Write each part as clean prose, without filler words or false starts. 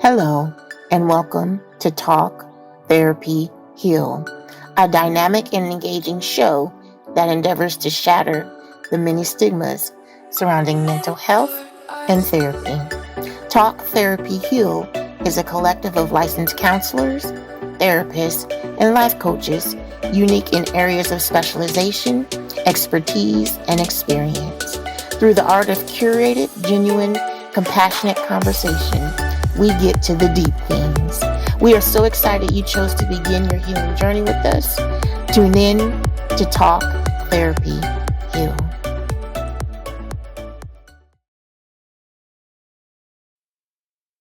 Hello, and welcome to Talk, Therapy, Heal, a dynamic and engaging show that endeavors to shatter the many stigmas surrounding mental health and therapy. Talk, Therapy, Heal is a collective of licensed counselors, therapists, and life coaches unique in areas of specialization, expertise, and experience. Through the art of curated, genuine, compassionate conversation, we get to the deep things. We are so excited you chose to begin your healing journey with us. Tune in to Talk, Therapy, Heal.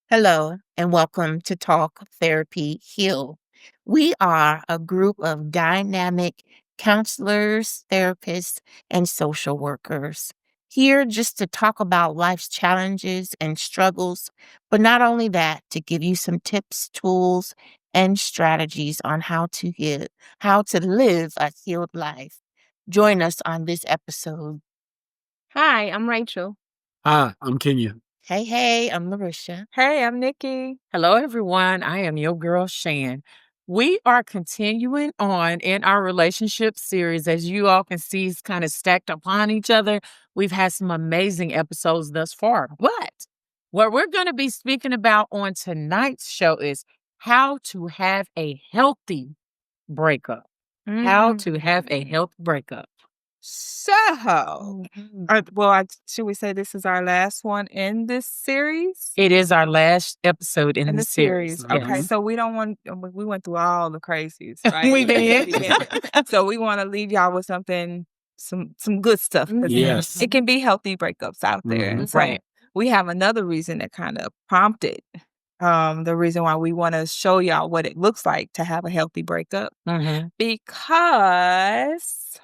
Hello, and welcome to Talk, Therapy, Heal. We are a group of dynamic counselors, therapists, and social workers here just to talk about life's challenges and struggles, but not only that, to give you some tips, tools, and strategies on how to heal, how to live a healed life. Join us on this episode. Hi, I'm Rachel. Hi, I'm Kenya. Hey, I'm Larisha. Hey, I'm Nikki. Hello, everyone. I am your girl, Shan. We are continuing on in our relationship series. As you all can see, it's kind of stacked upon each other. We've had some amazing episodes thus far. But what we're going to be speaking about on tonight's show is how to have a healthy breakup. How to have a healthy breakup. So, should we say this is our last one in this series? It is our last episode in the the series. Okay, Yes. so we went through all the crazies, right? We did. So we want to leave y'all with something, some good stuff. 'Cause Yes. it can be healthy breakups out there. Mhm. And so Right. we have another reason that kind of prompted the reason why we want to show y'all what it looks like to have a healthy breakup. Mhm. Because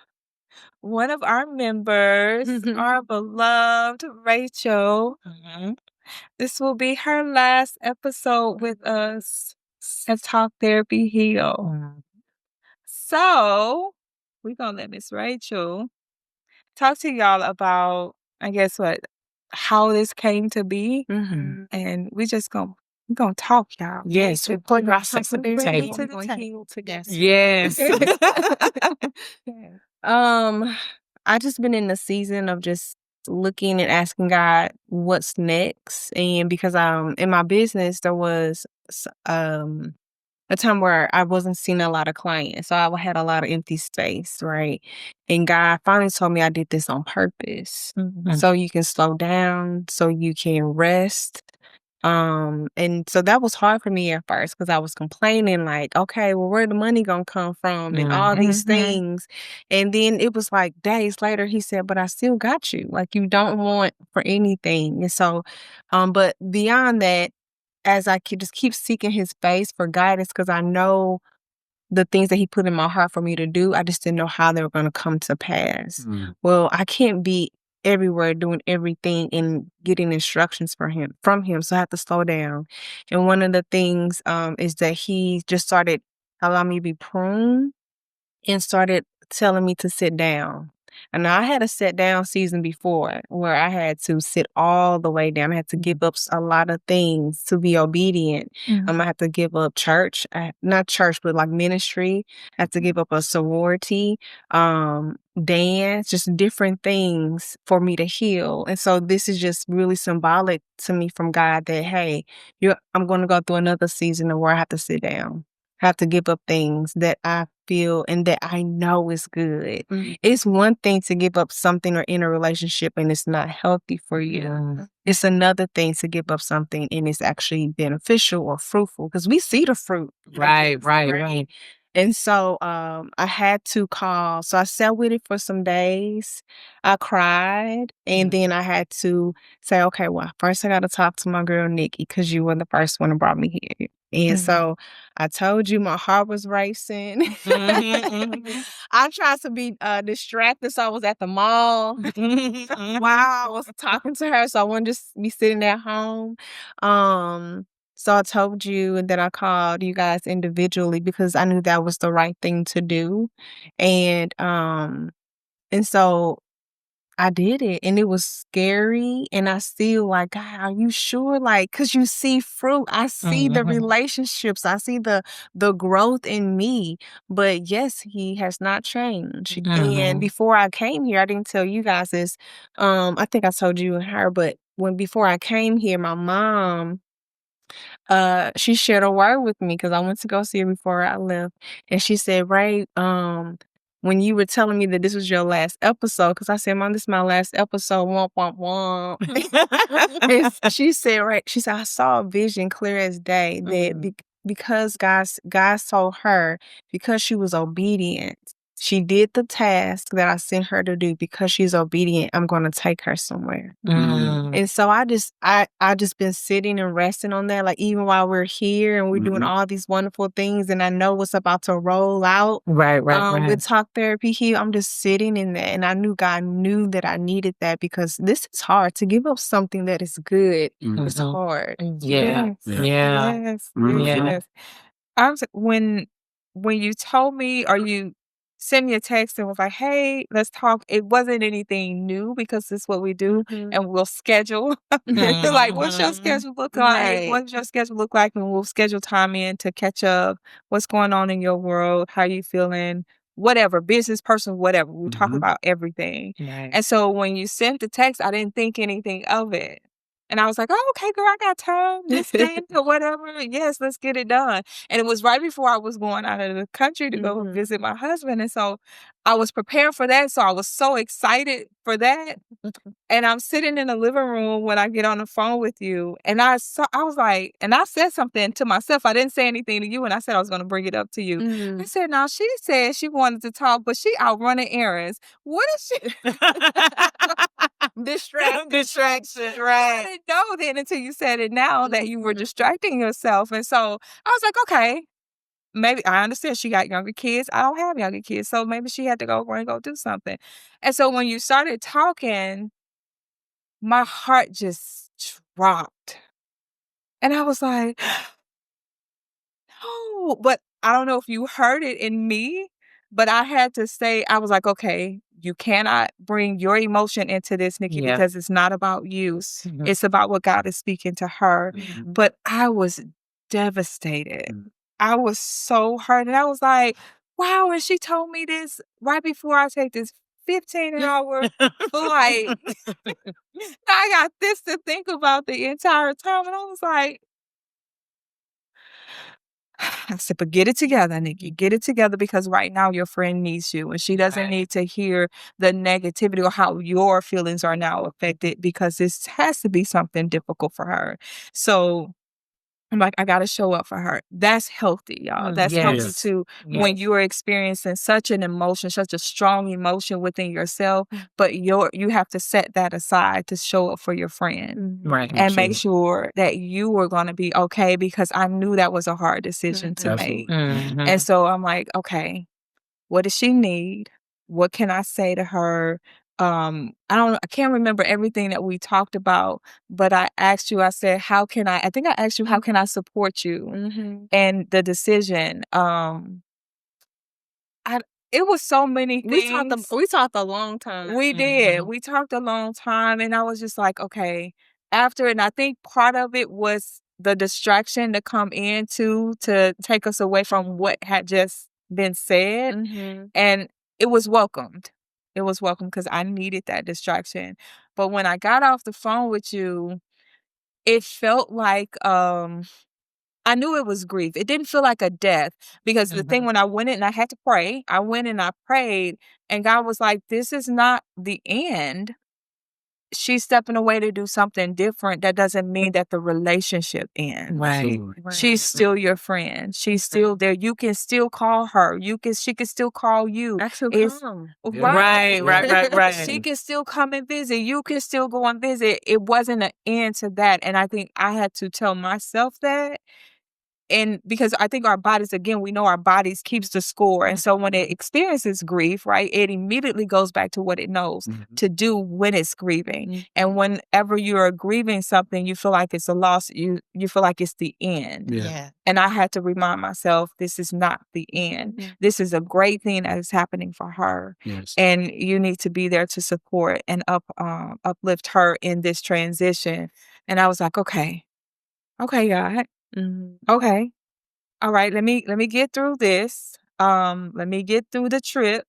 one of our members, our beloved Rachel, this will be her last episode with us at Talk Therapy Heal. So we're going to let Miss Rachel talk to y'all about, I guess, how this came to be. And we just going to talk, y'all. Yes, we put our sex at the table. We're going to heal together. Yes. I just been in the season of just looking and asking God what's next. And because in my business there was a time where I wasn't seeing a lot of clients. So I had a lot of empty space, right? And God finally told me I did this on purpose. So you can slow down, so you can rest. And so that was hard for me at first because I was complaining like, okay, well, where the money gonna come from and all these things. And then it was like days later, he said, but I still got you. Like you don't want for anything. And so, but beyond that, as I could just keep seeking his face for guidance, because I know the things that he put in my heart for me to do, I just didn't know how they were going to come to pass. Well, I can't be everywhere doing everything and getting instructions from him. So I have to slow down. And one of the things is that he just started allowing me to be pruned and started telling me to sit down. And I had a sit down season before where I had to sit all the way down. I had to give up a lot of things to be obedient. I had to give up church, not church, but like ministry. I had to give up a sorority, dance, just different things for me to heal. And so this is just really symbolic to me from God that, hey, I'm going to go through another season where I have to sit down. I have to give up things that I feel and that I know is good. It's one thing to give up something or in a relationship and it's not healthy for you. It's another thing to give up something and it's actually beneficial or fruitful because we see the fruit. Right. And so I had to call. So I sat with it for some days. I cried. And then I had to say, okay, well, first I got to talk to my girl, Nikki, because you were the first one who brought me here. And so I told you my heart was racing. I tried to be distracted. So I was at the mall while I was talking to her. So I wouldn't just be sitting at home. So I told you, and then I called you guys individually because I knew that was the right thing to do. And so I did it, and it was scary, and I still like, God, are you sure? Like, 'cause you see fruit. I see the relationships. I see the growth in me. But yes, he has not changed. And before I came here, I didn't tell you guys this. I think I told you and her, but before I came here, my mom, she shared a word with me because I went to go see her before I left. And she said, Ray, when you were telling me that this was your last episode, because I said, Mom, this is my last episode. Womp, womp, womp. And she said, right, she said, I saw a vision clear as day that because God told her, because she was obedient, she did the task that I sent her to do. Because she's obedient, I'm going to take her somewhere. And so I just been sitting and resting on that. Like, even while we're here and we're doing all these wonderful things, and I know what's about to roll out. Right. With Talk.Therapy.Heal, I'm just sitting in that. And I knew God knew that I needed that, because this is hard. To give up something that is good. It's hard. Yeah. Yes. When you told me, or you sent me a text and was like, "Hey, let's talk," it wasn't anything new because this is what we do, and we'll schedule. Like, what's your schedule look like? Right. What's your schedule look like? And we'll schedule time in to catch up. What's going on in your world? How you feeling? Whatever, business, personal, whatever. We'll talk about everything. Right. And so when you sent the text, I didn't think anything of it. And I was like, "Oh, okay, girl, I got time this day or whatever. Yes, let's get it done." And it was right before I was going out of the country to go visit my husband. And so I was prepared for that. So I was so excited for that. And I'm sitting in the living room when I get on the phone with you. And I was like, and I said something to myself. I didn't say anything to you. And I said I was going to bring it up to you. I said, now she said she wanted to talk, but she out running errands. What is she? Distraction, I right. didn't know then until you said it now that you were distracting yourself. And so I was like, okay, maybe I understand she got younger kids. I don't have younger kids. So maybe she had to go do something. And so when you started talking, my heart just dropped. And I was like, no, but I don't know if you heard it in me, but I had to say, I was like, okay, you cannot bring your emotion into this, Nikki, because it's not about you. It's about what God is speaking to her. But I was devastated. I was so hurt. And I was like, wow, and she told me this right before I take this 15-hour flight. I got this to think about the entire time. And I was like, I said, but get it together, Nikki. Get it together, because right now your friend needs you, and she doesn't need to hear the negativity or how your feelings are now affected, because this has to be something difficult for her. So I'm like, I got to show up for her. That's healthy, y'all. That's healthy too. When you are experiencing such an emotion, such a strong emotion within yourself, but you have to set that aside to show up for your friend. Right. And make sure that you were going to be okay, because I knew that was a hard decision to make. And so I'm like, okay, what does she need? What can I say to her? I can't remember everything that we talked about, but I asked you, I said, I think I asked you, how can I support you? And the decision, it was so many things. We talked a long time. We did. We talked a long time, and I was just like, okay, after, and I think part of it was the distraction to come in to take us away from what had just been said. And it was welcomed. It was welcome because I needed that distraction. But when I got off the phone with you, it felt like I knew it was grief. It didn't feel like a death, because the thing, when I went in and I had to pray, I went and I prayed, and God was like, this is not the end. She's stepping away to do something different. That doesn't mean that the relationship ends. Right. She's still your friend. She's still there. You can still call her. She can still call you. Right. She can still come and visit. You can still go and visit. It wasn't an end to that. And I think I had to tell myself that. and because I think our bodies, again, we know our bodies keeps the score. And so when it experiences grief, right, it immediately goes back to what it knows to do when it's grieving. And whenever you're grieving something, you feel like it's a loss. You feel like it's the end. Yeah. And I had to remind myself, this is not the end. This is a great thing that is happening for her. Yes. And you need to be there to support and uplift her in this transition. And I was like, okay, God. Okay. All right. Let me get through this. Let me get through the trip.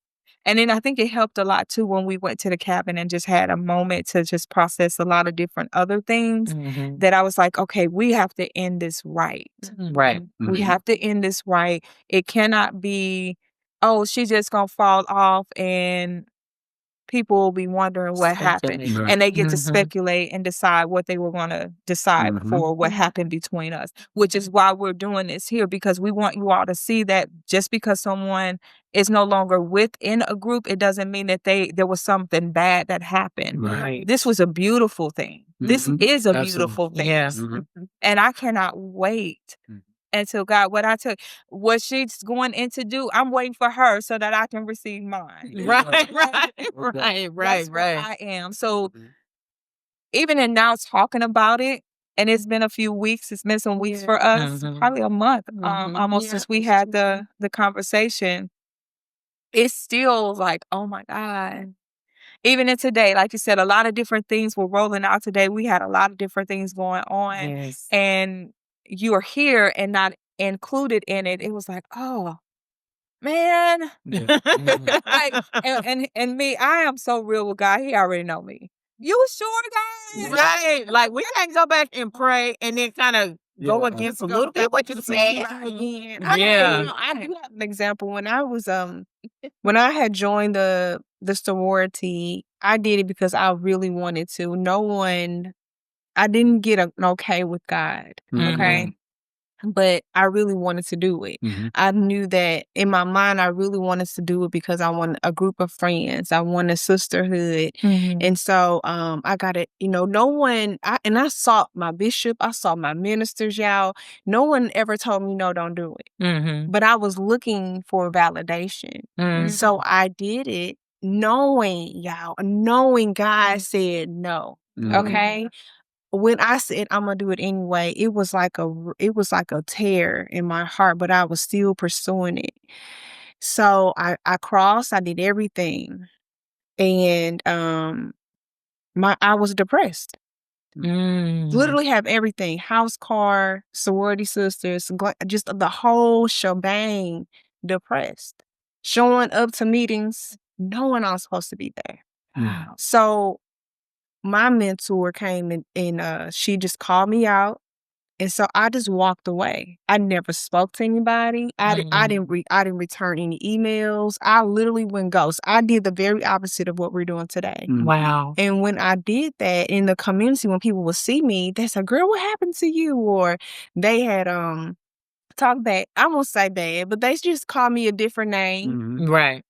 And then I think it helped a lot too when we went to the cabin and just had a moment to just process a lot of different other things that I was like, okay, we have to end this right. Right. We have to end this right. It cannot be, oh, she's just gonna fall off and people will be wondering what happened. Right. And they get to speculate and decide what they were going to decide for what happened between us, which is why we're doing this here, because we want you all to see that just because someone is no longer within a group, it doesn't mean that there was something bad that happened. Right. This was a beautiful thing. This is a Absolutely. beautiful thing. Yeah. And I cannot wait until God, what she's going in to do, I'm waiting for her so that I can receive mine. Right. That's where I am. So even in now talking about it, and it's been a few weeks, it's been some weeks for us, probably a month, almost since we had the conversation. It's still like, oh my God. Even in today, like you said, a lot of different things were rolling out today. We had a lot of different things going on. Yes. And you are here and not included in it. It was like, oh, man. Like, and me, I am so real with God. He already know me. You sure, God? Right. Like, we can't go back and pray and then kind of go against a little bit what you said. Again. Yeah. I do have an example. When I was when I had joined the sorority, I did it because I really wanted to. I didn't get an okay with God. Okay. But I really wanted to do it. I knew that in my mind, I really wanted to do it because I wanted a group of friends. I wanted sisterhood. And so I got it, no one, I sought my bishop, I sought my ministers, y'all. No one ever told me, no, don't do it. But I was looking for validation. So I did it knowing God said no. Okay. When I said I'm gonna do it anyway, it was like a tear in my heart, but I was still pursuing it. So I crossed, I did everything, and I was depressed. Literally have everything: house, car, sorority sisters, just the whole shebang. Depressed, showing up to meetings, knowing I was supposed to be there. So my mentor came and she just called me out. And so I just walked away. I never spoke to anybody. I didn't return any emails. I literally went ghost. I did the very opposite of what we're doing today. Wow. And when I did that in the community, when people would see me, they said, "Girl, what happened to you?" Or they had talk back. I won't say bad, but they just called me a different name. Right.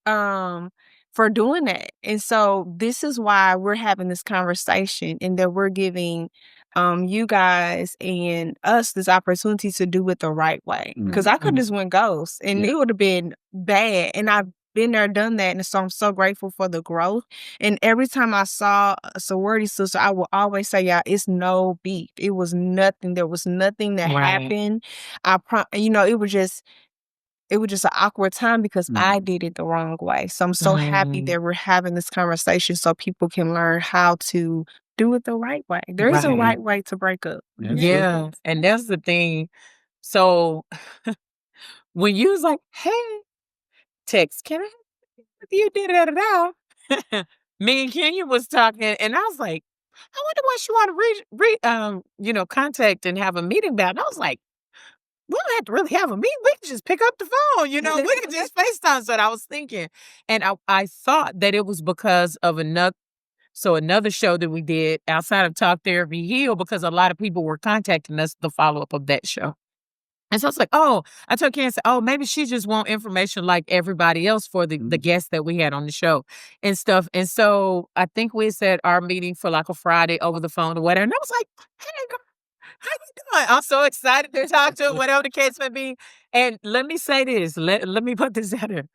For doing that. And so this is why we're having this conversation and that we're giving you guys and us this opportunity to do it the right way. Because I could just went ghost and it would have been bad. And I've been there, done that. And so I'm so grateful for the growth. And every time I saw a sorority sister, I will always say, "Yeah, it's no beef. It was nothing. There was nothing that happened." It was just an awkward time because I did it the wrong way. So I'm so happy that we're having this conversation so people can learn how to do it the right way. There is a right way to break up. Yeah. And that's the thing. So when you was like, "Hey, text, can I have you did it?" Me and Kenya was talking, and I was like, "I wonder what she want to contact and have a meeting about." And I was like, we don't have to really have a meeting. We can just pick up the phone, we can just FaceTime. So I was thinking. And I thought that it was because of another show that we did outside of Talk.Therapy.Heal, because a lot of people were contacting us, the follow-up of that show. And so I was like, I told Karen, maybe she just want information like everybody else for the guests that we had on the show and stuff. And so I think we set our meeting for like a Friday over the phone or whatever. And I was like, "Hey, girl, you doing? I'm so excited to talk to her, whatever the case may be. And let me say this. Let me put this out there.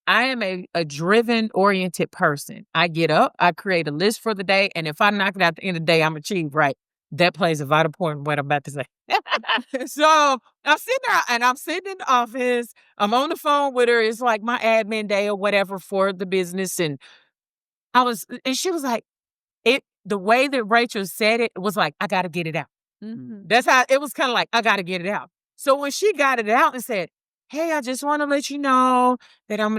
I am a driven, oriented person. I get up, I create a list for the day, and if I knock it out at the end of the day, I'm achieved, right? That plays a vital part in what I'm about to say. So I'm sitting there and I'm sitting in the office. I'm on the phone with her. It's like my admin day or whatever for the business. And she was like, the way that Rachel said it was like, I got to get it out. Mhm. That's how it was kind of like, I got to get it out. So when she got it out and said, hey, I just want to let you know that I'm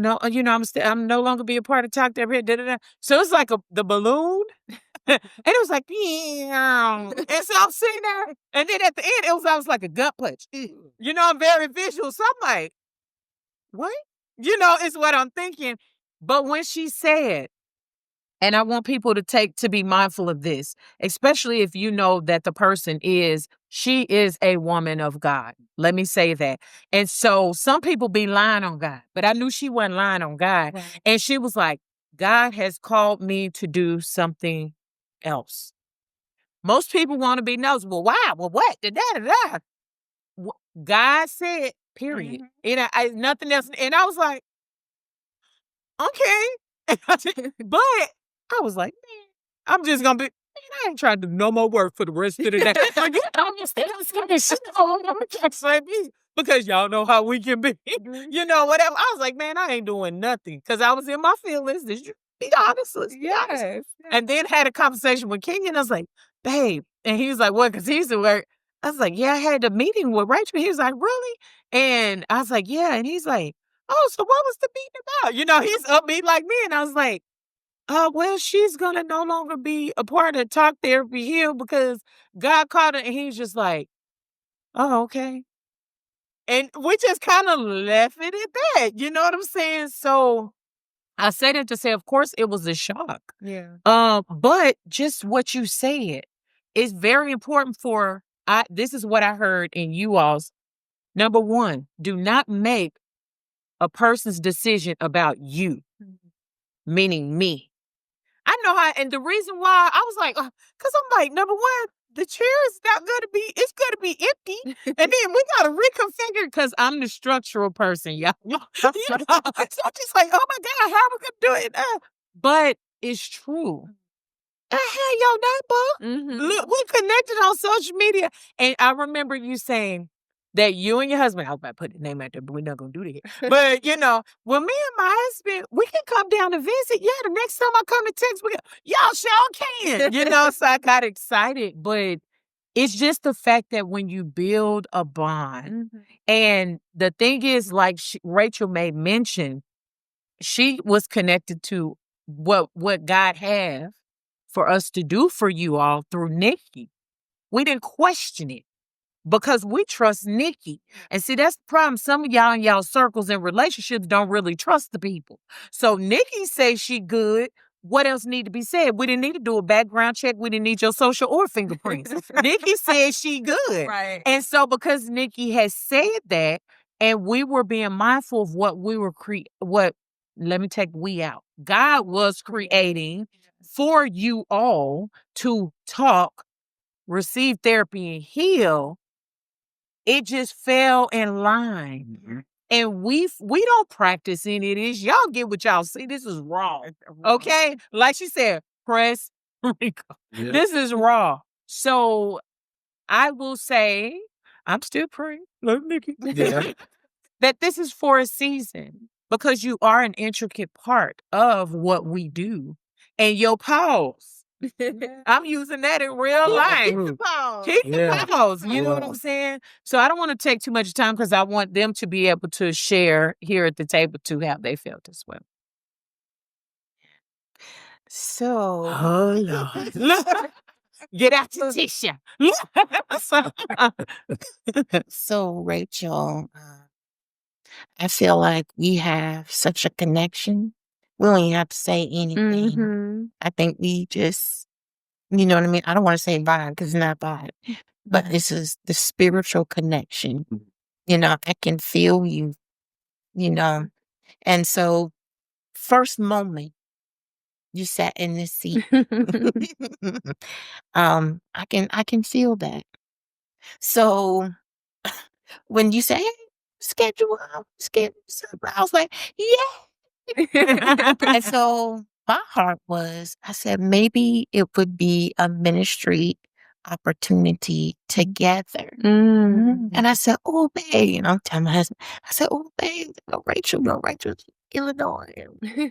no longer be a part of Talk Therapy. Da, da, da. So it's like the balloon. And it was like, yeah. And so I'm sitting there. And then at the end, it was almost like a gut punch. You know, I'm very visual. So I'm like, what? You know, it's what I'm thinking. But when she said, and I want people to be mindful of this, especially if you know that the person she is a woman of God. Let me say that. And so some people be lying on God, but I knew she wasn't lying on God. Right. And she was like, God has called me to do something else. Most people want to be nosy. Well, why? Well, what? Da, da, da, da. God said, period. Nothing else. And I was like, okay. But I was like, man, I'm just gonna be. Man, I ain't trying to do no more work for the rest of the day. Because y'all know how we can be. You know, whatever. I was like, man, I ain't doing nothing because I was in my feelings. Did you be honest? Let's be honest. Yes. And then had a conversation with Kenyon. I was like, babe, and he was like, what? Because he's at work. I was like, yeah, I had a meeting with Rachel. He was like, really? And I was like, yeah. And he's like, oh, so what was the meeting about? You know, he's upbeat like me. And I was like, well, she's going to no longer be a part of Talk.Therapy.Heal because God called her. And he's just like, oh, okay. And we just kind of left it at that. You know what I'm saying? So I said it to say, of course, it was a shock. Yeah. But just what you said is very important this is what I heard in you all's. Number one, do not make a person's decision about you, meaning me. I know how, and the reason why I was like, because I'm like, number one, the chair is not going to be, it's going to be empty. And then we got to reconfigure because I'm the structural person, y'all. You know? So I'm just like, oh my God, how are we going to do it? But it's true. I had your number. Look, we connected on social media. And I remember you saying that you and your husband, I was about to put the name out there, but we're not going to do that. But, you know, well, me and my husband, we can come down and visit. Yeah, the next time I come to Texas, y'all sure can. You know, so I got excited. But it's just the fact that when you build a bond, and the thing is, like Rachel made mention, she was connected to what God had for us to do for you all through Nikki. We didn't question it because we trust Nikki. And see, that's the problem. Some of y'all in y'all circles and relationships don't really trust the people. So Nikki says she good. What else need to be said? We didn't need to do a background check. We didn't need your social or fingerprints. Nikki said she good. Right. And so because Nikki has said that, and we were being mindful of what we were let me take we out. God was creating for you all to talk, receive therapy, and heal. It just fell in line. And we don't practice any of this. Y'all get what y'all see. This is raw. Okay? Like she said, press record. Yeah. This is raw. So I will say, I'm still praying. Love Nikki. Yeah. That this is for a season because you are an intricate part of what we do. And your pause. I'm using that in real life. Keep the pause. Keep the pause. You know what I'm saying? So I don't want to take too much time because I want them to be able to share here at the table too how they felt as well. So, oh Lord. Get out your tissue. So, Rachel, I feel like we have such a connection. We don't even have to say anything. I think we just, you know what I mean? I don't want to say vibe because it's not vibe, but this is the spiritual connection. You know, I can feel you, you know. And so, first moment you sat in this seat, I can feel that. So when you say, hey, schedule something, I was like, yeah. And so my heart was, I said, maybe it would be a ministry opportunity together. And I said, oh, babe, and I'm telling my husband, I said, oh, babe, Rachel's Illinois.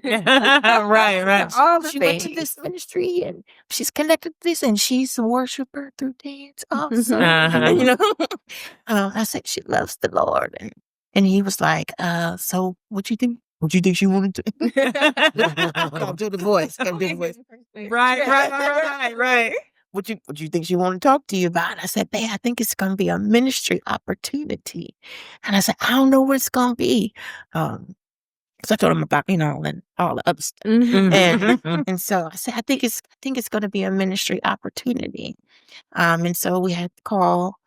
Right. All the She went to things. this ministry and she's connected to this and she's a worshiper through dance also. Uh-huh. You know, I said she loves the Lord. And he was like, so what you think? What you think she wanted to? Gotta do the voice. Gotta do the voice. Right. What you think she want to talk to you about? I said, babe, I think it's gonna be a ministry opportunity. And I said, I don't know where it's gonna be. Because I told him about, and all the other stuff. And so I said, I think it's gonna be a ministry opportunity. And so we had the call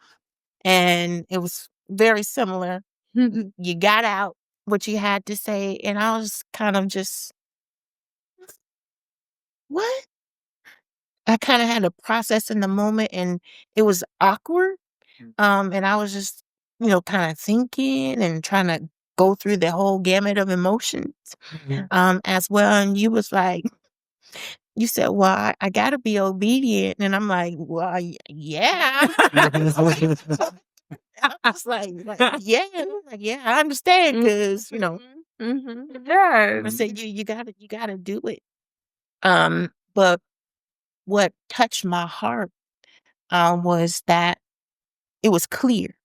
and it was very similar. You got out what you had to say, and I was kind of just, what? I kind of had to process in the moment, and it was awkward. And I was just, kind of thinking and trying to go through the whole gamut of emotions, as well. And you was like, you said, well, I got to be obedient. And I'm like, well, yeah. I was like, yeah, I understand because, I Yes. said, you gotta do it. But what touched my heart, was that it was clear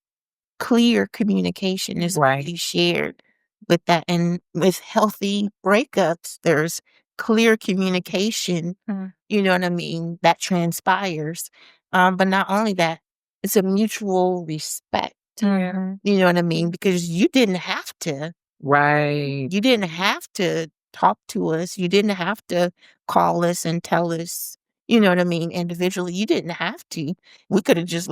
communication is what Right. you shared with that. And with healthy breakups, there's clear communication, you know what I mean, that transpires. But not only that, it's a mutual respect. Yeah. You know what I mean? Because you didn't have to. Right. You didn't have to talk to us. You didn't have to call us and tell us, you know what I mean, individually. You didn't have to. We could have just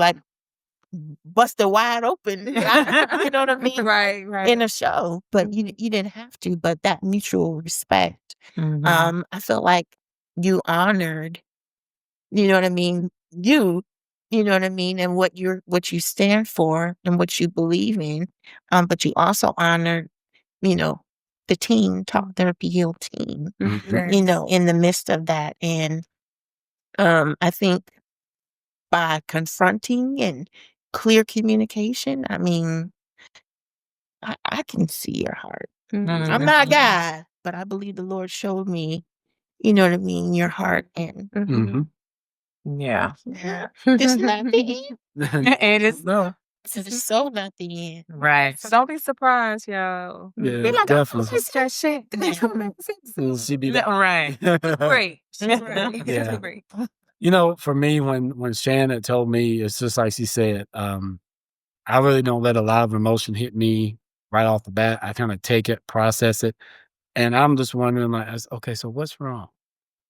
busted wide open, you know what I mean, Right. in a show. But you didn't have to. But that mutual respect, Mhm. I feel like you honored, you know what I mean, you know what I mean, and what you stand for and what you believe in. But you also honored, the team, Talk Therapy Heal team, in the midst of that. And I think by confronting and clear communication, I mean, I can see your heart. I'm not God, but I believe the Lord showed me, you know what I mean, your heart. And Yeah. it's not the end. And it's It's so not the end. right. So don't be surprised, y'all. Yeah, Be like, definitely. It's just shit. She be that. Right. Great. She's Yeah. great. For me, when Shannon told me, it's just like she said, I really don't let a lot of emotion hit me right off the bat. I kind of take it, process it. And I'm just wondering, okay, so what's wrong?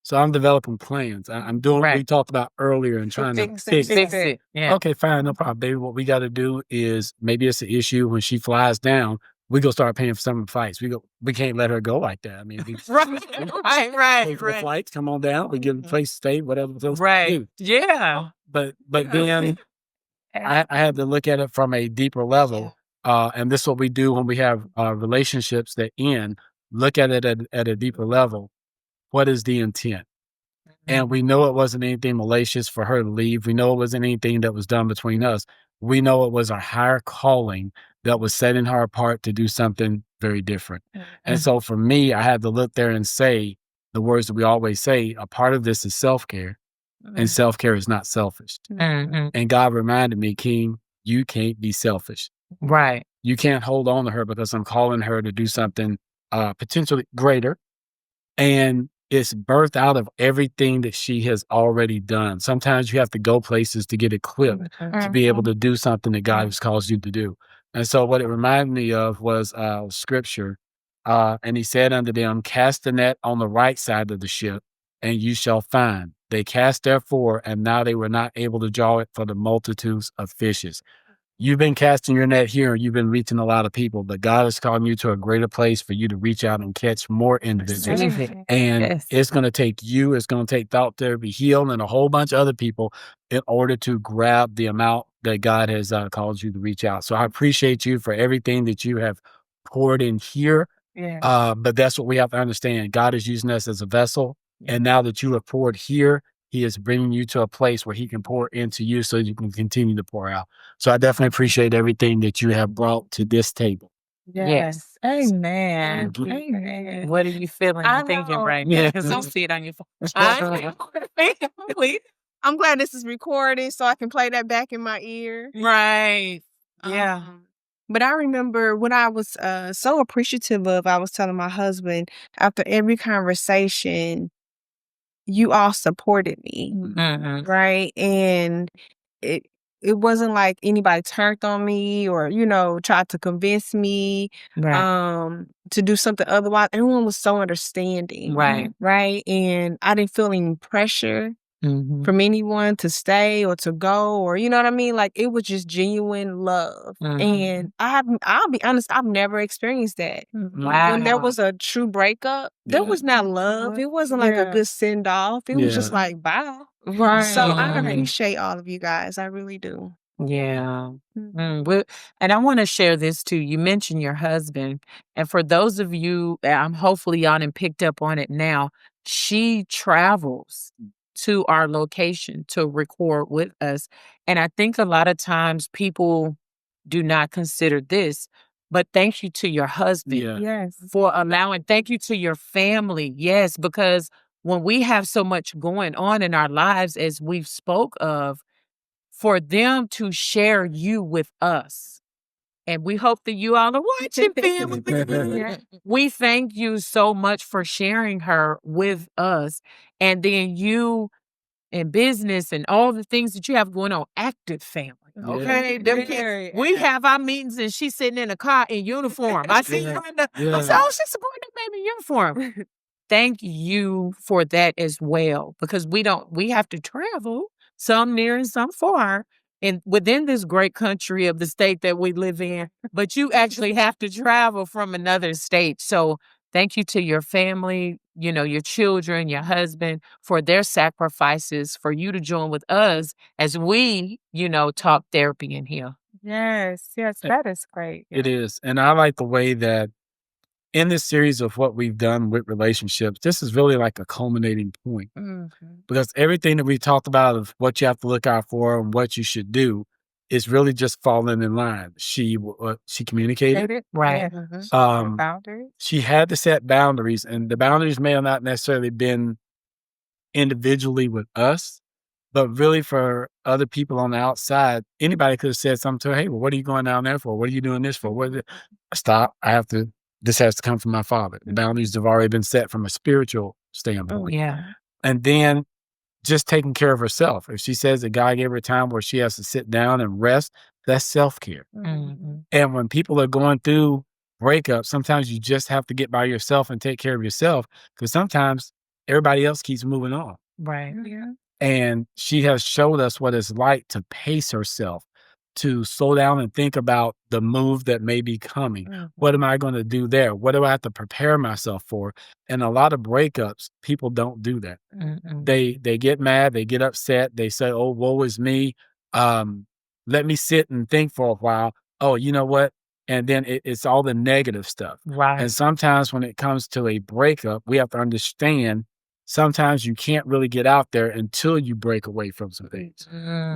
So I'm developing plans. I'm doing what we talked about earlier and trying to fix Fix it. Yeah. Okay, fine, no problem, baby. What we got to do is maybe it's an issue when she flies down. We go start paying for some flights. We can't let her go like that. I mean, pay for the flights, come on down. We give them a place to stay, whatever. Right. Yeah. But then I had to look at it from a deeper level. And this is what we do when we have relationships that end. Look at it at a deeper level. What is the intent? And we know it wasn't anything malicious for her to leave. We know it wasn't anything that was done between us. We know it was our higher calling that was setting her apart to do something very different. And so for me, I had to look there and say the words that we always say, a part of this is self-care, and self-care is not selfish. And God reminded me, King, you can't be selfish. Right. You can't hold on to her because I'm calling her to do something potentially greater. And it's birthed out of everything that she has already done. Sometimes you have to go places to get equipped to be able to do something that God has called you to do. And so what it reminded me of was scripture. And he said unto them, cast the net on the right side of the ship, and you shall find. They cast therefore, and now they were not able to draw it for the multitudes of fishes. you've been casting your net here, and you've been reaching a lot of people, but God is calling you to a greater place for you to reach out and catch more individuals. And it's going to take you, it's going to take Talk.Therapy.Heal and a whole bunch of other people in order to grab the amount that God has called you to reach out. So I appreciate you for everything that you have poured in here. But that's what we have to understand. God is using us as a vessel. And now that you have poured here, he is bringing you to a place where he can pour into you so you can continue to pour out. So I definitely appreciate everything that you have brought to this table. Yes. Amen. Amen. What are you feeling and thinking right now? Because I see it on your phone. I'm glad this is recorded so I can play that back in my ear. Right. Yeah. But I remember when I was so appreciative of, I was telling my husband, after every conversation, you all supported me, right? And it wasn't like anybody turned on me or, tried to convince me to do something otherwise. Everyone was so understanding. Right. And I didn't feel any pressure from anyone to stay or to go, or you know what I mean? Like it was just genuine love. And I'll be honest, I've never experienced that. Wow. When there was a true breakup, there was not love. It wasn't like a good send off. It was just like bye. Right. So I appreciate all of you guys. I really do. Yeah. And I want to share this too. You mentioned your husband. And for those of you, I'm hopefully y'all done picked up on it now. She travels to our location to record with us. And I think a lot of times people do not consider this, but thank you to your husband for allowing, thank you to your family. Yes, because when we have so much going on in our lives, as we've spoke of, for them to share you with us. And we hope that you all are watching, family. We thank you so much for sharing her with us. And then you in business and all the things that you have going on, active family. Okay. We have our meetings and she's sitting in a car in uniform. I see her in the, I said, oh, she's supporting the baby uniform. Thank you for that as well, because we have to travel, some near and some far, and within this great country of the state that we live in, but you actually have to travel from another state. So thank you to your family, your children, your husband, for their sacrifices for you to join with us as we, talk therapy and heal. Yes, that is great. It is. And I like the way that in this series of what we've done with relationships, this is really like a culminating point. Because everything that we talked about of what you have to look out for and what you should do is really just falling in line. She communicated. Right. Boundaries. She had to set boundaries, and the boundaries may have not necessarily been individually with us, but really for other people on the outside. Anybody could have said something to her, hey, well, what are you going down there for? What are you doing this for? Stop. This has to come from my father. The boundaries have already been set from a spiritual standpoint. And then just taking care of herself. If she says that God gave her a time where she has to sit down and rest, that's self-care. And when people are going through breakups, sometimes you just have to get by yourself and take care of yourself, because sometimes everybody else keeps moving on. Right. And she has showed us what it's like to pace herself, to slow down and think about the move that may be coming. What am I going to do there? What do I have to prepare myself for? And a lot of breakups, people don't do that. They get mad, they get upset, they say, oh, woe is me. Let me sit and think for a while. Oh, you know what? And then it's all the negative stuff. Right. And sometimes when it comes to a breakup, we have to understand sometimes you can't really get out there until you break away from some things.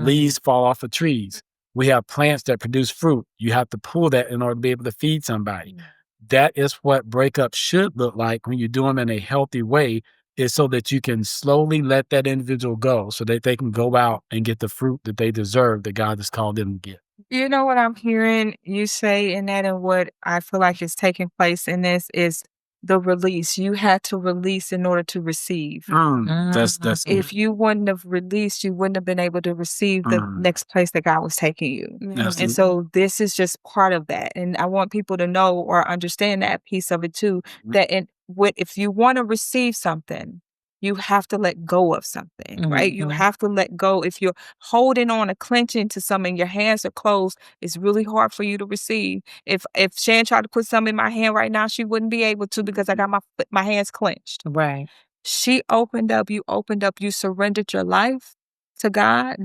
Leaves fall off of trees. We have plants that produce fruit. You have to pull that in order to be able to feed somebody. That is what breakups should look like when you do them in a healthy way, is so that you can slowly let that individual go so that they can go out and get the fruit that they deserve, that God has called them to get. You know what I'm hearing you say in that, and what I feel like is taking place in this is the release. You had to release in order to receive. That's If you wouldn't have released, you wouldn't have been able to receive the next place that God was taking you. And so this is just part of that. And I want people to know or understand that piece of it too, that if you want to receive something, you have to let go of something, right? You Mhm. have to let go. If you're holding on or clenching to something, your hands are closed, it's really hard for you to receive. If Shan tried to put something in my hand right now, she wouldn't be able to because I got my hands clenched. Right. She opened up, you surrendered your life to God,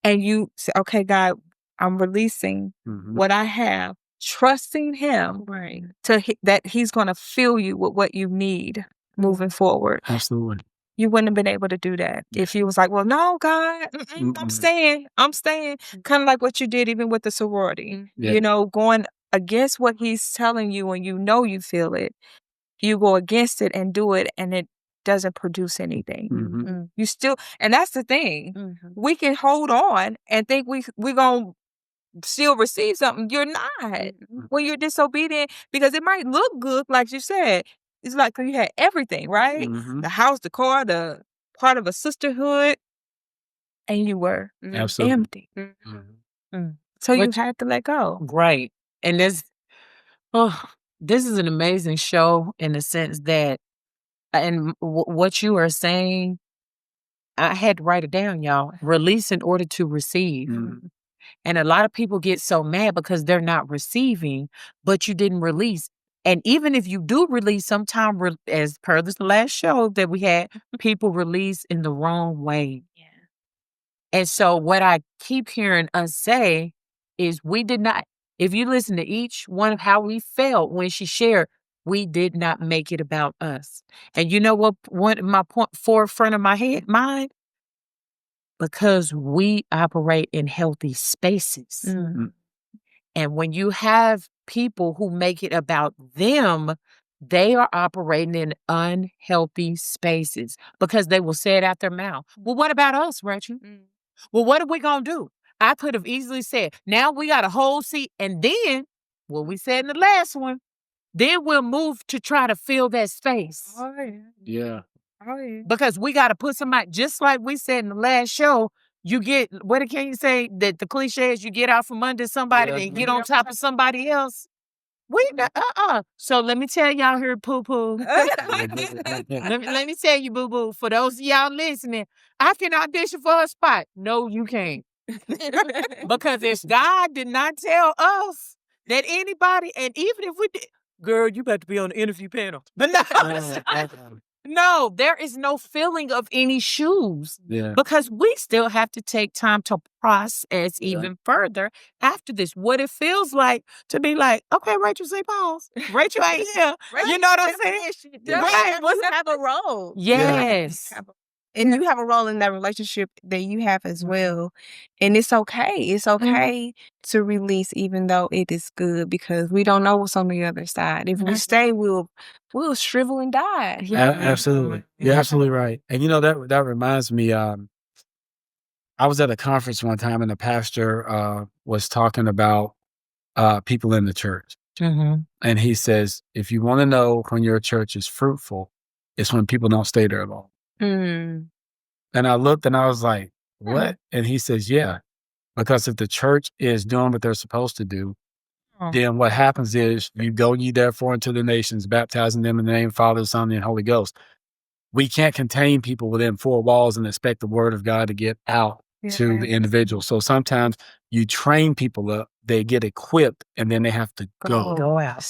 and you said, okay, God, I'm releasing what I have, trusting Him that He's going to fill you with what you need moving forward. Absolutely. You wouldn't have been able to do that if you was like, well, no, God, I'm staying. Kind of like what you did even with the sorority, Yeah. going against what He's telling you and you feel it. You go against it and do it, and it doesn't produce anything. You still, and that's the thing. We can hold on and think we're going to still receive something. You're not. When you're disobedient, because it might look good, like you said. It's like you had everything, right? The house, the car, the part of a sisterhood, and you were Absolutely. empty. So you had to let go. Right. And this is an amazing show in the sense that, and what you are saying, I had to write it down, y'all. Release in order to receive. And a lot of people get so mad because they're not receiving, but you didn't release. And even if you do release, sometimes, as per this last show that we had, people release in the wrong way. And so what I keep hearing us say is we did not, if you listen to each one of how we felt when she shared, we did not make it about us. And you know what my point forefront of my mind? Because we operate in healthy spaces. And when you have people who make it about them, they are operating in unhealthy spaces because they will say it out their mouth. Well, what about us, Rachel? Well, what are we going to do? I could have easily said, now we got a whole seat. And then, what we said in the last one, then we'll move to try to fill that space. Yeah. Because we got to put somebody, just like we said in the last show, you get, what can you say, that the cliche is you get out from under somebody and get on top of somebody else. We So let me tell y'all here, poo-poo. let me tell you, boo-boo, for those of y'all listening, I can audition for a spot. No, you can't. Because if God did not tell us that anybody, and even if we did, girl, you better be on the interview panel. But no, there is no filling of any shoes. Because we still have to take time to process even further after this. What it feels like to be like, okay, Rachel, say pause. Rachel ain't here. You know what I'm saying? Right. You have a role. Yes. And you have a role in that relationship that you have as well. And it's okay. It's okay to release even though it is good because we don't know what's on the other side. If we stay, we'll shrivel and die. Absolutely. You're absolutely right. And that reminds me, I was at a conference one time and the pastor was talking about people in the church. And he says, if you want to know when your church is fruitful, it's when people don't stay there long. And I looked and I was like, what? And he says, yeah, because if the church is doing what they're supposed to do, then what happens is you go ye therefore into the nations, baptizing them in the name of Father, Son, and Holy Ghost. We can't contain people within four walls and expect the word of God to get out to the individual. So sometimes you train people up, they get equipped, and then they have to go. Go out.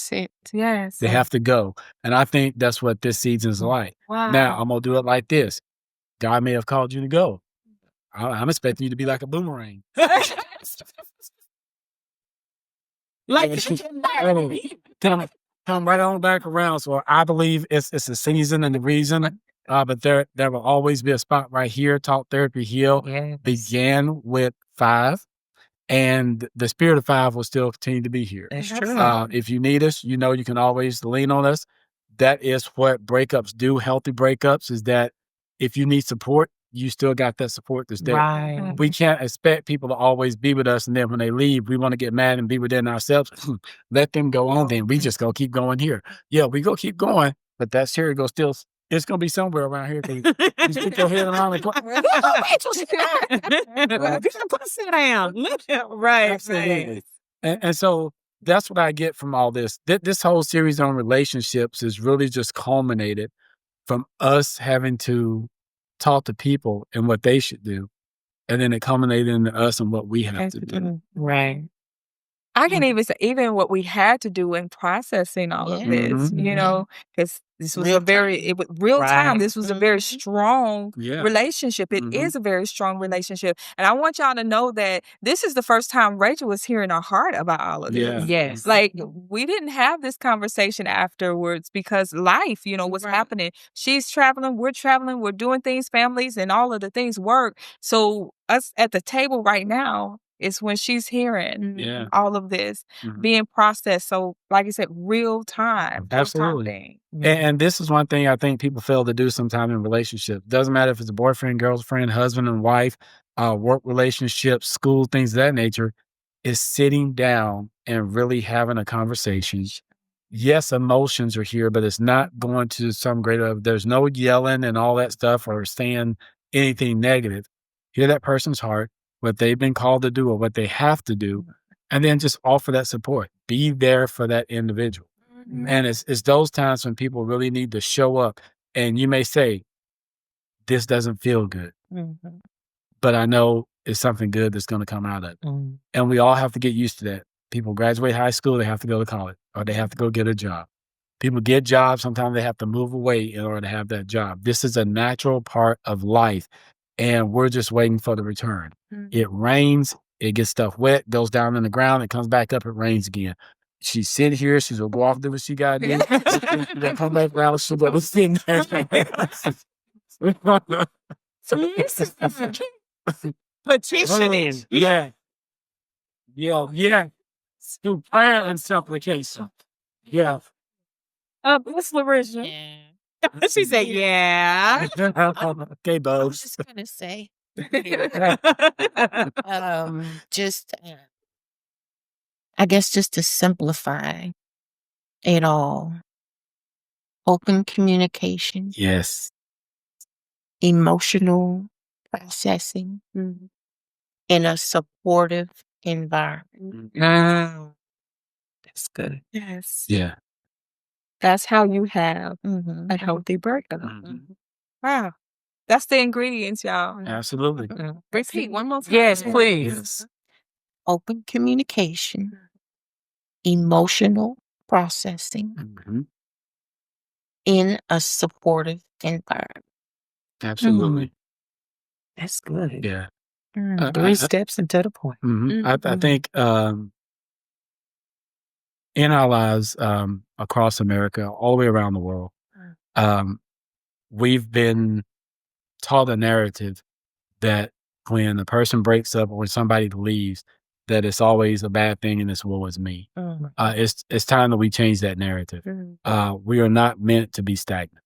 Yes. They have to go. And I think that's what this season is like. Wow. Now, I'm going to do it like this. God may have called you to go. I'm expecting you to be like a boomerang. Like, come right on back around. So I believe it's a season and a reason. But there will always be a spot right here. Talk.Therapy.Heal began with 5. And the spirit of 5 will still continue to be here. That's true. If you need us, you can always lean on us. That is what breakups do. Healthy breakups is that if you need support, you still got that support that's there. Right. We can't expect people to always be with us. And then when they leave, we want to get mad and be within ourselves. Let them go on then. We just go keep going here. Yeah, we go keep going. But that here goes still. It's going to be somewhere around here. You stick your head around and go, Rachel, sit down. Right. Absolutely. And so that's what I get from all this. This whole series on relationships is really just culminated from us having to talk to people and what they should do. And then it culminated into us and what we have to do. Right. I can even say, even what we had to do in processing all of this, you know, because this was it was real time. Right. This was a very strong Yeah. relationship. It is a very strong relationship. And I want y'all to know that this is the first time Rachel was hearing her heart about all of Yeah. this. Yes. Like, we didn't have this conversation afterwards because life, you know, was happening. She's traveling, we're doing things, families, and all of the things work. So us at the table right now, it's when she's hearing all of this being processed. So, like I said, real time. Absolutely. Thing. And this is one thing I think people fail to do sometime in relationships. Doesn't matter if it's a boyfriend, girlfriend, husband and wife, work relationships, school, things of that nature, is sitting down and really having a conversation. Yes, emotions are here, but it's not going to some greater, there's no yelling and all that stuff or saying anything negative. Hear that person's heart, what they've been called to do or what they have to do, and then just offer that support. Be there for that individual. And it's those times when people really need to show up. And you may say, this doesn't feel good, but I know it's something good that's going to come out of it. And we all have to get used to that. People graduate high school, they have to go to college or they have to go get a job. People get jobs, sometimes they have to move away in order to have that job. This is a natural part of life. And we're just waiting for the return. It rains, it gets stuff wet, goes down in the ground, it comes back up, it rains again. She sit here, she's gonna go off, do what she gotta do. Then come back around, she'll go sit there. Petitioning. Yeah. Through prayer and supplication. Yeah. Miss Larissa. She said, yeah. Okay, I Bo. was just gonna say, just I guess just to simplify it all, open communication, Yes. emotional processing in a supportive environment. That's good. Yes. Yeah. That's how you have a healthy breakup. Wow. That's the ingredients, y'all. Absolutely. Repeat one more time. Yes, please. Yes. Open communication, emotional processing in a supportive environment. Absolutely. That's good. Yeah. 3 steps and to the point. I think in our lives across America, all the way around the world, we've been taught a narrative that when a person breaks up or when somebody leaves, that it's always a bad thing and it's woe is me. It's time that we change that narrative. We are not meant to be stagnant.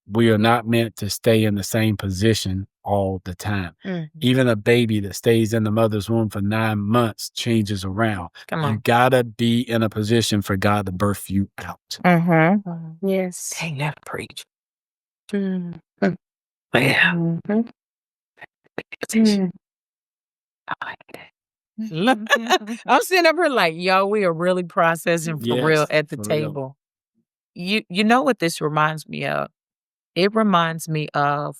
We are not meant to stay in the same position all the time. Even a baby that stays in the mother's womb for 9 months changes around. You gotta be in a position for God to birth you out. Yes. Ain't never preach. I like that. I'm sitting up here like, yo, we are really processing for real Yes, at the for real. table. You know what this reminds me of? It reminds me of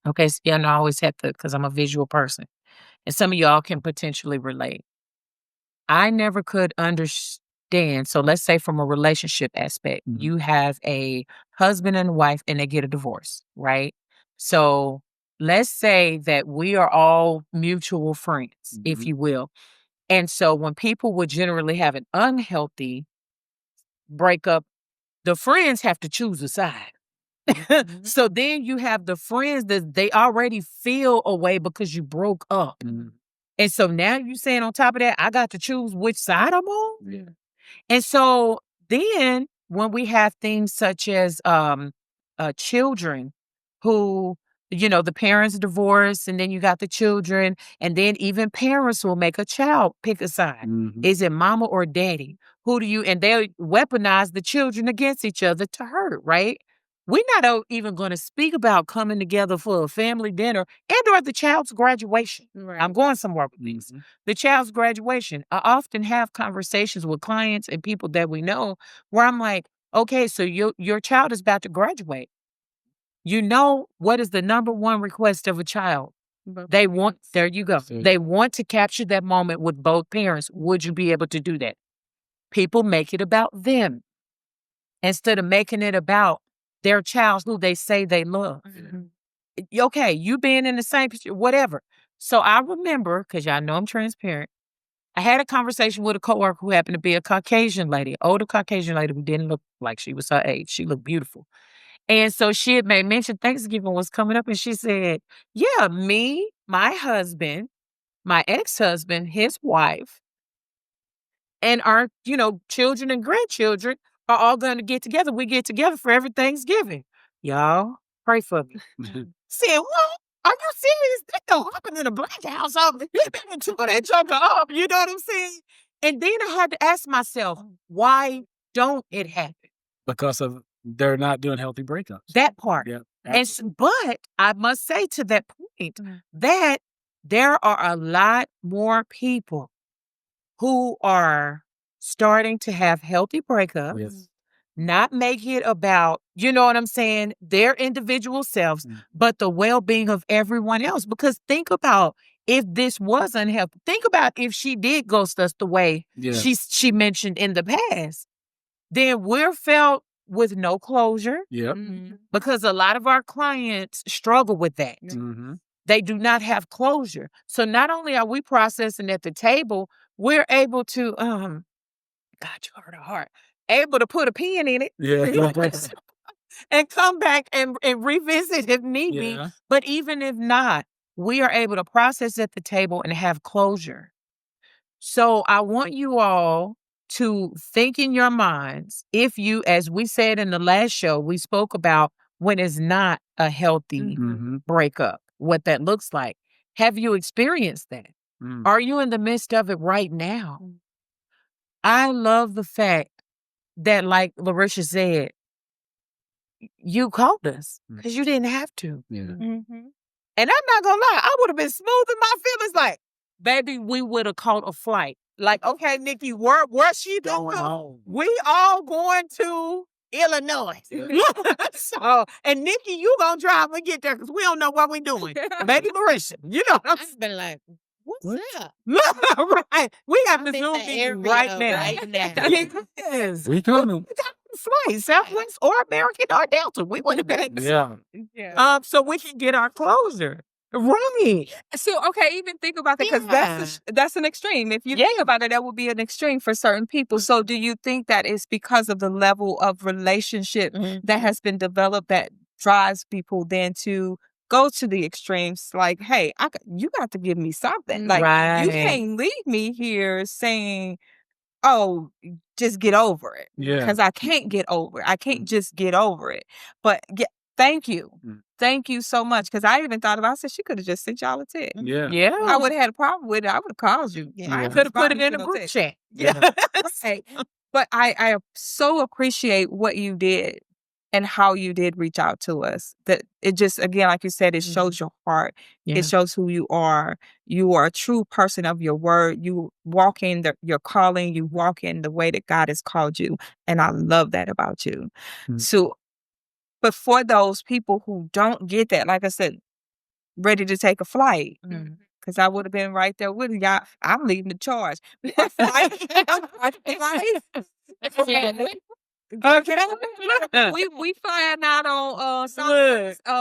okay, so I always have to because I'm a visual person. And some of y'all can potentially relate. I never could understand. So let's say from a relationship aspect, you have a husband and wife and they get a divorce, right? So let's say that we are all mutual friends, if you will. And so when people would generally have an unhealthy breakup, the friends have to choose a side. So then you have the friends that they already feel away because you broke up. And so now you saying on top of that, I got to choose which side I'm on. Yeah. And so then when we have things such as children who, you know, the parents divorce and then you got the children and then even parents will make a child pick a side. Is it mama or daddy? Who do you, and they weaponize the children against each other to hurt, right? We're not even going to speak about coming together for a family dinner and or the child's graduation. I'm going somewhere with these. The child's graduation. I often have conversations with clients and people that we know where I'm like, okay, so your child is about to graduate. You know what is the number one request of a child? They want, there you go. They want to capture that moment with both parents. Would you be able to do that? People make it about them instead of making it about their child who they say they love. Okay, you being in the same position, whatever. So I remember, because y'all know I'm transparent, I had a conversation with a coworker who happened to be a Caucasian lady, older Caucasian lady who didn't look like she was her age. She looked beautiful. And so she had made mention Thanksgiving was coming up, and she said, yeah, me, my husband, my ex-husband, his wife, and our, children and grandchildren are all going to get together. We get together for every Thanksgiving. Y'all, pray for me. Said, what? Are you serious? That don't happen in a black household. You better chew that joker up. You know what I'm saying? And then I had to ask myself, why don't it happen? Because they're not doing healthy breakups. That part. Yeah. But I must say to that point that there are a lot more people who are starting to have healthy breakups, not make it about, you know what I'm saying, their individual selves, but the well-being of everyone else. Because think about if this was unhealthy. Think about if she did ghost us the way she mentioned in the past. Then we're felt with no closure. Yep. Because a lot of our clients struggle with that. They do not have closure. So not only are we processing at the table, we're able to, God, you hurt her heart, able to put a pin in it. Yeah. And come back and revisit if need be. But even if not, we are able to process at the table and have closure. So I want you all to think in your minds, if you, as we said in the last show, we spoke about when it's not a healthy breakup, what that looks like. Have you experienced that? Are you in the midst of it right now? I love the fact that, like Larisha said, you called us because you didn't have to. And I'm not gonna lie, I would have been smooth in my feelings. Like, baby, we would have caught a flight. Like, okay, Nikki, where's she going home? We all going to Illinois. So, and Nikki, you gonna drive and get there because we don't know what we doing. Baby Marisha, you know what I'm saying? been like, what's up? Right. We have to Zoom meeting right now. Right now. Yes. We coming. Flight, Southwest or American or Delta. We want to be. Yeah. So we can get our closure. Right. So, okay, even think about that because that's an extreme. If you think about it, that would be an extreme for certain people. So do you think that it's because of the level of relationship that has been developed that drives people then to go to the extremes? Like, hey, you got to give me something. Like, you can't leave me here saying, oh, just get over it. Yeah. Because I can't get over it. I can't just get over it. But thank you. Thank you so much. Because I even thought about it. I said, she could have just sent y'all a text. Yeah. I would have had a problem with it. I would have called you. I could have put it in a group chat. Right. But I so appreciate what you did and how you did reach out to us. That it just, again, like you said, it shows your heart. It shows who you are. You are a true person of your word. You walk in your calling. You walk in the way that God has called you. And I love that about you. So, but for those people who don't get that, like I said, ready to take a flight, because I would have been right there with y'all. I'm leading the charge. We flying out on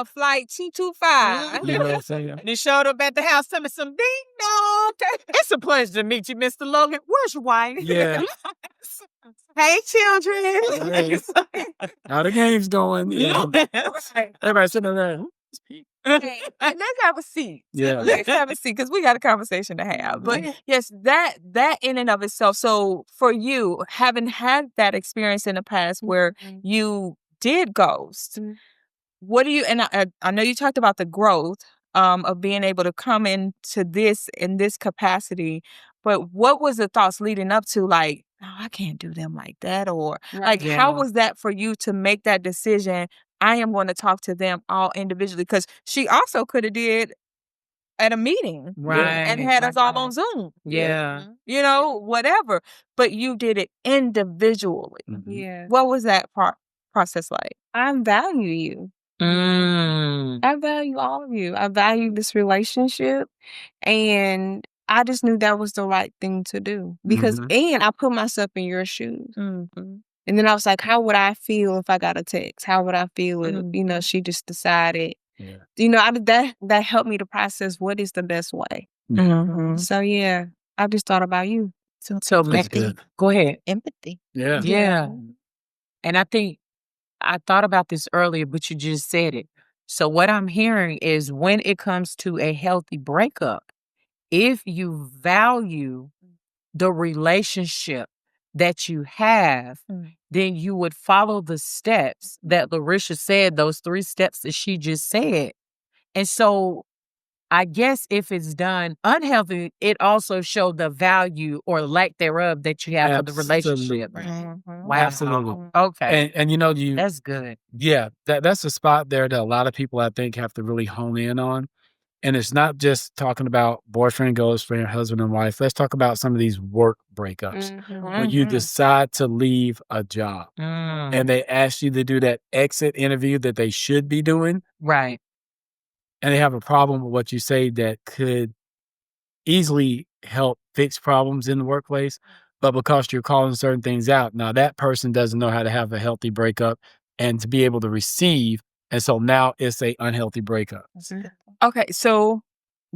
flight 225. You know what I'm saying? And he showed up at the house, telling me some ding dong. It's a pleasure to meet you, Mr. Logan. Where's your wife? Yeah. Hey, children. How the game's going? Everybody sitting there. Okay. Let's have a seat. Yeah. Let's have a seat because we got a conversation to have. But yes, that in and of itself. So for you, having had that experience in the past where you did ghost, what do you, and I know you talked about the growth of being able to come into this in this capacity, but what was the thoughts leading up to, like, no, I can't do them like that? Or like, how was that for you to make that decision? I am going to talk to them all individually, because she also could have did at a meeting and had us all on Zoom. Yeah. You know, whatever. But you did it individually. Yeah. What was that process like? I value you. I value all of you. I value this relationship, and I just knew that was the right thing to do because, and I put myself in your shoes. And then I was like, how would I feel if I got a text? How would I feel if, she just decided, that helped me to process what is the best way. So yeah, I just thought about you. So go ahead. Empathy. Yeah. And I think I thought about this earlier, but you just said it. So what I'm hearing is when it comes to a healthy breakup, if you value the relationship that you have, then you would follow the steps that Larisha said, those 3 steps that she just said. And so I guess if it's done unhealthy, it also showed the value or lack thereof that you have for the relationship. Wow. Absolutely. Okay. And That's good. yeah, that's a spot there that a lot of people I think have to really hone in on. And it's not just talking about boyfriend, girlfriend, husband and wife. Let's talk about some of these work breakups. When you decide to leave a job and they ask you to do that exit interview that they should be doing. Right. And they have a problem with what you say that could easily help fix problems in the workplace. But because you're calling certain things out, now that person doesn't know how to have a healthy breakup and to be able to receive. And so now it's a unhealthy breakup. Okay, so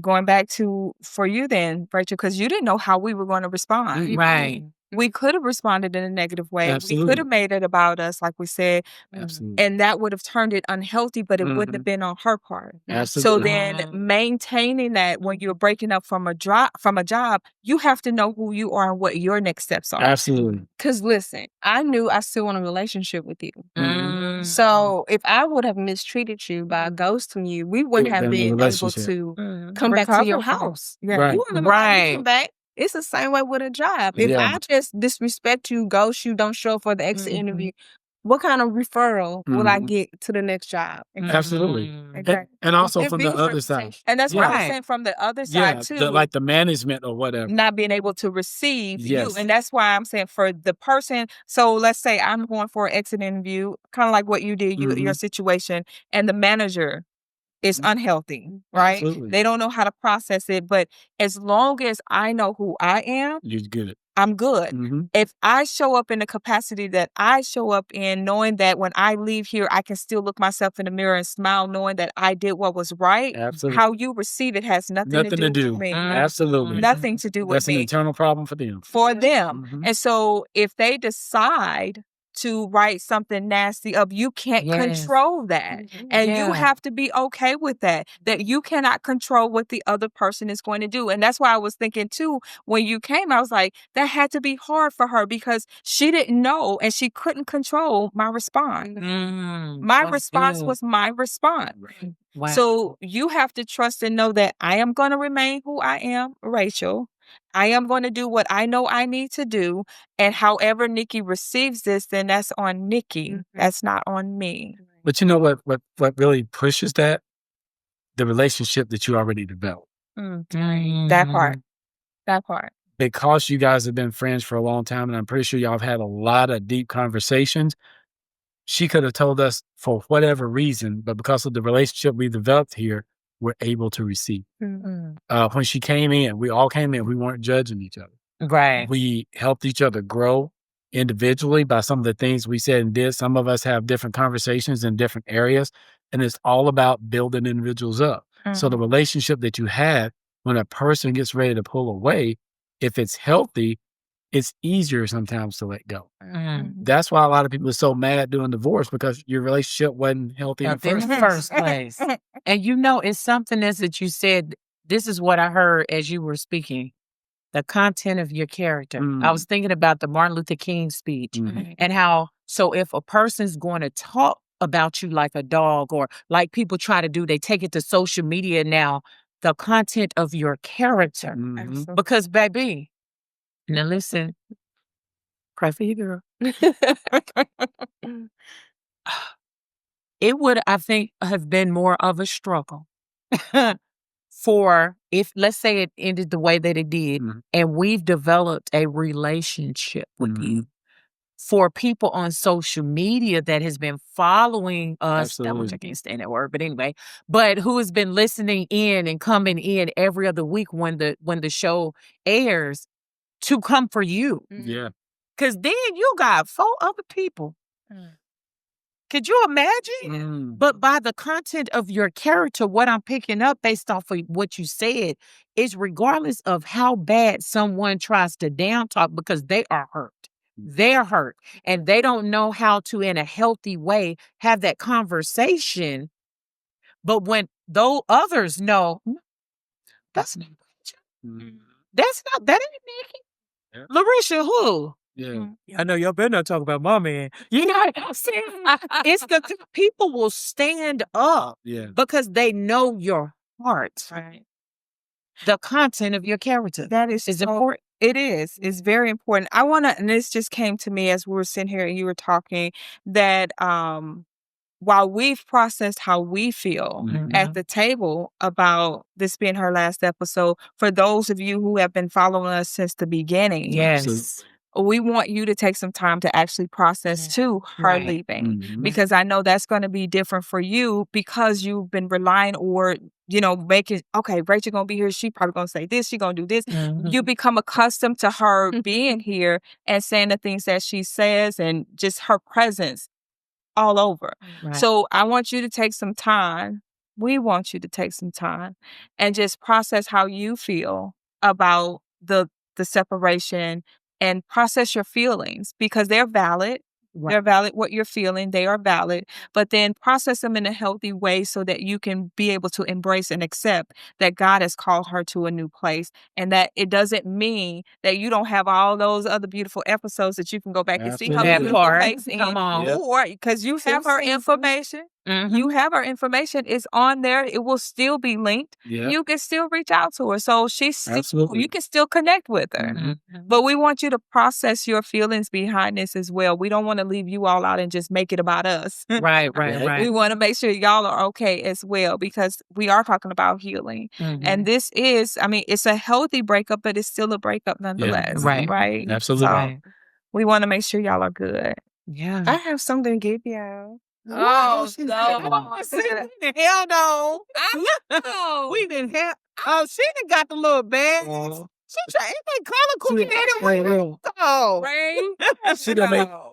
going back to for you then, Rachel, because you didn't know how we were going to respond. Right. We could have responded in a negative way. Absolutely. We could have made it about us, like we said, Absolutely. and that would have turned it unhealthy, but it wouldn't have been on her part. Absolutely. So then maintaining that when you're breaking up from a job, you have to know who you are and what your next steps are. Absolutely. Because listen, I knew I still want a relationship with you. So if I would have mistreated you by ghosting you, we wouldn't have been able to come back to your house. Right. You wouldn't have come back. It's the same way with a job. If I just disrespect you, ghost you, don't show up for the exit interview, what kind of referral will I get to the next job? Absolutely. Exactly. And also It from the builds other side. And that's what I'm Right. saying from the other side too. Like the management or whatever. Not being able to receive you. Yes. And that's why I'm saying for the person. So let's say I'm going for an exit interview, kind of like what you did, your situation, and the manager is unhealthy, right? Absolutely. They don't know how to process it. But as long as I know who I am, You're good. I'm good. If I show up in the capacity that I show up in, knowing that when I leave here, I can still look myself in the mirror and smile, knowing that I did what was right. Absolutely. How you receive it has nothing to do with me. Absolutely. Nothing to do with That's me. an internal problem for them. For them. And so if they decide to write something nasty up, you can't control that. And you have to be okay with that you cannot control what the other person is going to do. And that's why I was thinking too, when you came, I was like, that had to be hard for her because she didn't know and she couldn't control my response. My response was my response. Wow. So you have to trust and know that I am going to remain who I am, Rachel. I am going to do what I know I need to do. And however Nikki receives this, then that's on Nikki. That's not on me. But you know what really pushes that? The relationship that you already developed. That part. Because you guys have been friends for a long time, and I'm pretty sure y'all have had a lot of deep conversations, she could have told us for whatever reason, but because of the relationship we developed here, we're able to receive. When she came in, we all came in, we weren't judging each other. Right. We helped each other grow individually by some of the things we said and did. Some of us have different conversations in different areas, and it's all about building individuals up. So the relationship that you had, when a person gets ready to pull away, if it's healthy, it's easier sometimes to let go. That's why a lot of people are so mad doing divorce, because your relationship wasn't healthy in the first place. And it's something else that you said. This is what I heard as you were speaking. The content of your character. I was thinking about the Martin Luther King speech and how, so if a person's going to talk about you like a dog, or like people try to do, they take it to social media now, the content of your character. Because baby, now listen, cry for you, girl. It would, I think, have been more of a struggle for if, let's say it ended the way that it did, and we've developed a relationship with you. for people on social media that has been following us, which I Absolutely. can't stand that word, but anyway, but who has been listening in and coming in every other week when the show airs to come for you. Yeah. Because then you got 4 other people. Could you imagine? But by the content of your character, what I'm picking up based off of what you said is regardless of how bad someone tries to down talk, because they are hurt. They're hurt and they don't know how to, in a healthy way, have that conversation. But when those others know, that's not, that ain't Nikki. Yeah. Larisha, who? Yeah. I know y'all better not talk about my man. You know what I'm saying? It's the people will stand up because they know your heart. Right. The content of your character. That is important. It is. It's very important. I want to, and this just came to me as we were sitting here and you were talking, that while we've processed how we feel at the table about this being her last episode, for those of you who have been following us since the beginning, Yes. we want you to take some time to actually process too her leaving, because I know that's going to be different for you because you've been relying or making, okay, Rachel gonna be here, she probably gonna say this, she gonna do this. You become accustomed to her being here and saying the things that she says and just her presence all over. So I want you to take some time. We want you to take some time and just process how you feel about the separation and process your feelings, because they're valid. They're valid what you're feeling. They are valid, but then process them in a healthy way so that you can be able to embrace and accept that God has called her to a new place, and that it doesn't mean that you don't have all those other beautiful episodes that you can go back and see her That beautiful part. face in. Come on. Or because you have her information. You have her information. It's on there. It will still be linked. You can still reach out to her. So you can still connect with her. But we want you to process your feelings behind this as well. We don't want to leave you all out and just make it about us. Right. We want to make sure y'all are okay as well, because we are talking about healing. And this is, it's a healthy breakup, but it's still a breakup nonetheless. Right? Absolutely. So we want to make sure y'all are good. Yeah. I have something to give y'all. Oh, no. Hell no. We didn't have. Oh, she done got the little bag. She ain't that color coordinator. Oh,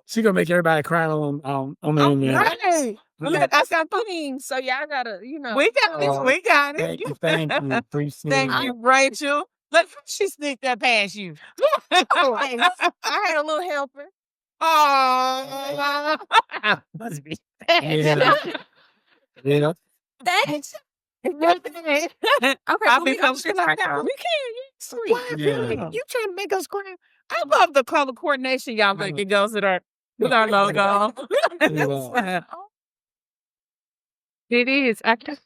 She gonna make everybody cry on the internet. right. Look, I got things, so y'all gotta, We got it. We got it. Thank you. Appreciate Thank it. you, Rachel. Look, she sneaked that past you. I had a little helper. Oh, must be. Yeah. Thanks. Okay, I'll we be comfortable right now. We can. Sweet. You trying to make us cry? I love the color coordination y'all make. It goes with our logo. It is. I can.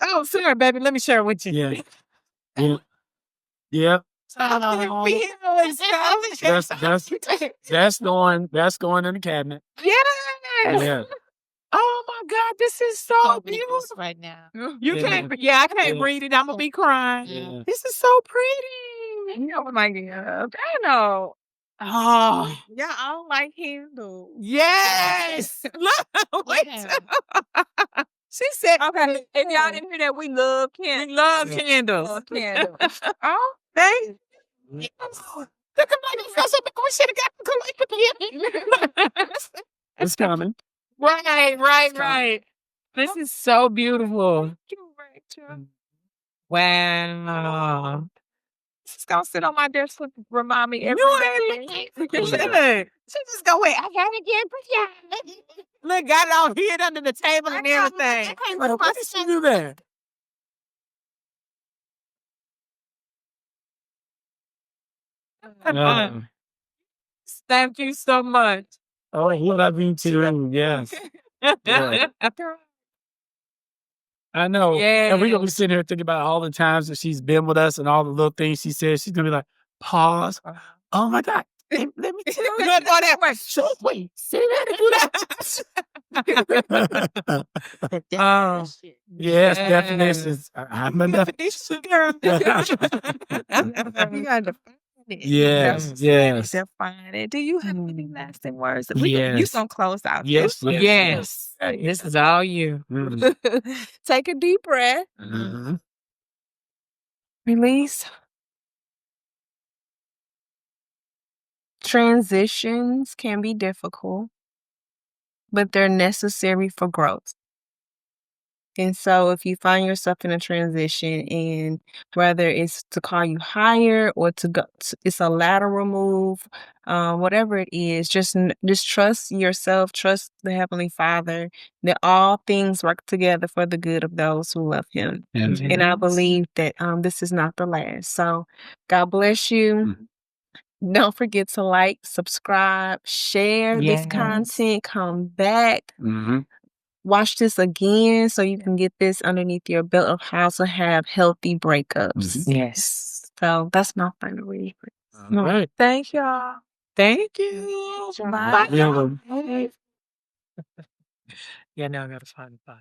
Oh, sorry, baby. Let me share it with you. Yeah. That's going in the cabinet. Yes. Yeah. Oh my God, this is so beautiful right now. You can't. Yeah, I can't read it. I'm gonna be crying. Yeah. This is so pretty. Oh my God. I know. Oh Y'all all like candles. yes. Look, wait. She said, Okay. If y'all didn't hear that, we love candles. We love candles. Love candles. Oh, thank you. Look at my face. We should have got the It's coming. Right. This is so beautiful. Thank you, Rachel. Wow. It's gonna sit on my desk to remind me every day. She just go, wait, I gotta get pretty. Look, got it all hid under the table and everything. What did she do there? Thank you so much. Oh, I love you too. Yes. Yeah. I know. Yeah. And we're going to be sitting here thinking about all the times that she's been with us and all the little things she says. She's going to be like, pause. Oh my God. Let me tell you. Look on that way. So wait, say that again. Yes, definitions. I'm a Definition, girl. You gotta define it. Yes, yes. Define it. Do you have any lasting words? You Yes. gonna close out. Yes, this? yes. This is all you. Take a deep breath. Mhm. Release. Transitions can be difficult, but they're necessary for growth. And so if you find yourself in a transition, and whether it's to call you higher or to go, it's a lateral move, whatever it is, just trust yourself, trust the Heavenly Father, that all things work together for the good of those who love Him. And I believe that this is not the last. So God bless you. Don't forget to like, subscribe, share this content, come back. Watch this again so you can get this underneath your belt of how to have healthy breakups. Yes. So that's my final read. All right. Thank y'all. Thank you. Bye. Yeah, now I gotta find the